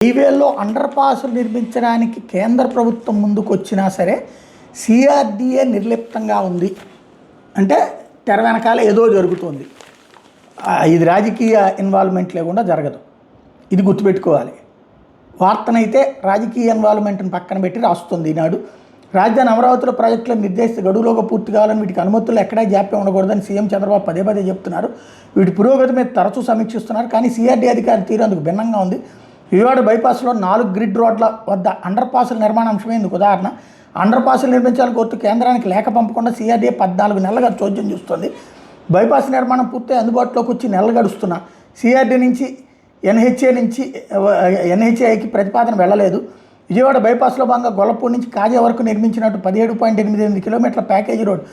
హైవేల్లో under పాసులు నిర్మించడానికి కేంద్ర ప్రభుత్వం ముందుకు వచ్చినా సరే సిఆర్డీఏ నిర్లిప్తంగా ఉంది అంటే తెర వెనకాల ఏదో జరుగుతుంది. ఇది రాజకీయ ఇన్వాల్వ్మెంట్ లేకుండా జరగదు. ఇది గుర్తుపెట్టుకోవాలి. వార్తనైతే రాజకీయ ఇన్వాల్వ్మెంట్ని పక్కన పెట్టి రాస్తుంది ఈనాడు. రాజధాని అమరావతిలో ప్రాజెక్టుల నిర్దేశిత గడువులోగా పూర్తి కావాలని వీటికి అనుమతులు ఎక్కడా జాప్యం ఉండకూడదని సీఎం చంద్రబాబు పదే పదే చెప్తున్నారు. వీటి పురోగతి మీద తరచూ సమీక్షిస్తున్నారు. కానీ సిఆర్డీ అధికారులు తీరు అందుకు భిన్నంగా ఉంది. విజయవాడ బైపాస్లో 4 గ్రిడ్ రోడ్ల వద్ద అండర్ పాసుల నిర్మాణ అంశమే ఇందుకు ఉదాహరణ. అండర్ పాసులు నిర్మించాలని కోరుతూ కేంద్రానికి లేఖ పంపకుండా సిఆర్డీఏ 14 నెలలుగా చోద్యం చూస్తుంది. బైపాస్ నిర్మాణం పూర్తి అందుబాటులోకి వచ్చి నెలలు గడుస్తున్నా సిఆర్డీ నుంచి ఎన్హెచ్ఏకి ప్రతిపాదన వెళ్ళలేదు. విజయవాడ బైపాస్లో భాగంగా గొల్లపూడి నుంచి కాజా వరకు నిర్మించినట్టు 17.88 కిలోమీటర్ల ప్యాకేజీ రోడ్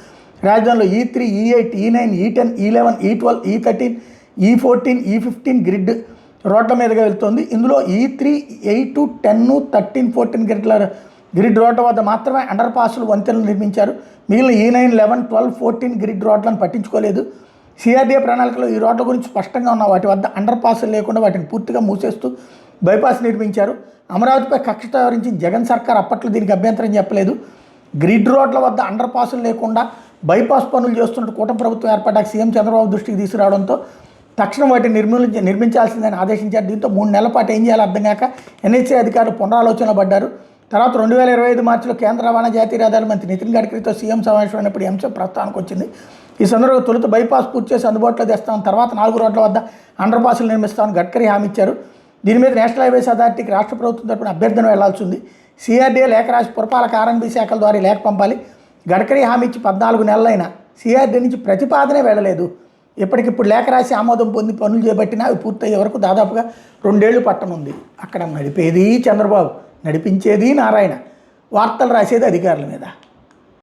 రాజధానిలో E3, E8, E9, E10, E11, E12, E13, E14, E15 grid రోడ్ల మీదుగా వెళ్తుంది. ఇందులో E3, 8, 10, 13, 14 గ్రిడ్ రోడ్ల వద్ద మాత్రమే అండర్ పాసులు వంతెనలు నిర్మించారు. మిగిలిన E9, 11, 12, 14 గ్రిడ్ రోడ్లను పట్టించుకోలేదు. సిఆర్డీఏ ప్రణాళికలో ఈ రోడ్ల గురించి స్పష్టంగా ఉన్న వాటి వద్ద అండర్ పాసులు లేకుండా వాటిని పూర్తిగా మూసేస్తూ బైపాస్ నిర్మించారు. అమరావతిపై కక్ష వ్యవహరించి జగన్ సర్కార్ అప్పట్లో దీనికి అభ్యంతరం చెప్పలేదు. గ్రిడ్ రోడ్ల వద్ద అండర్ పాసులు లేకుండా బైపాస్ పనులు చేస్తున్నట్టు కూటమి ప్రభుత్వం ఏర్పడ్డాక సీఎం చంద్రబాబు దృష్టికి తీసుకురావడంతో తక్షణం వాటిని నిర్మించాల్సిందని ఆదేశించారు. దీంతో 3 నెలల పాటు ఏం చేయాలో అర్థం కాక ఎన్హెచ్ఏ అధికారులు పునరాలోచనలో పడ్డారు. తర్వాత 2025 మార్చిలో కేంద్ర రవాణా జాతీయ రహదారుల మంత్రి నితిన్ గడ్కరీతో సీఎం సమావేశం అయినప్పుడు ఈ అంశం ప్రస్తావనకు వచ్చింది. ఈ సందర్భంగా తొలుత బైపాస్ పూర్తి చేసి అందుబాటులో తెస్తామని, తర్వాత 4 రోడ్ల వద్ద అండర్ పాసులు నిర్మిస్తామని గడ్కరీ హామీ ఇచ్చారు. దీని మీద నేషనల్ హైవేస్ అథారిటీకి రాష్ట్ర ప్రభుత్వం తరపున అభ్యర్థన వెళ్లాల్సి ఉంది. సిఆర్డీఏ లేఖ రాసి పురపాలక ఆర్ఎండ్బీ శాఖల ద్వారా లేఖ పంపాలి. గడ్కరీ హామీ ఇచ్చి 14 నెలలైనా సిఆర్డీ నుంచి ప్రతిపాదనే వెళ్ళలేదు. ఇప్పటికిప్పుడు లేఖ రాసి ఆమోదం పొంది పనులు చేపట్టినా అవి పూర్తయ్యే వరకు దాదాపుగా 2 ఏళ్లు పట్టనుంది. అక్కడ నడిపేది చంద్రబాబు, నడిపించేది నారాయణ, వార్తలు రాసేది అధికారుల మీద.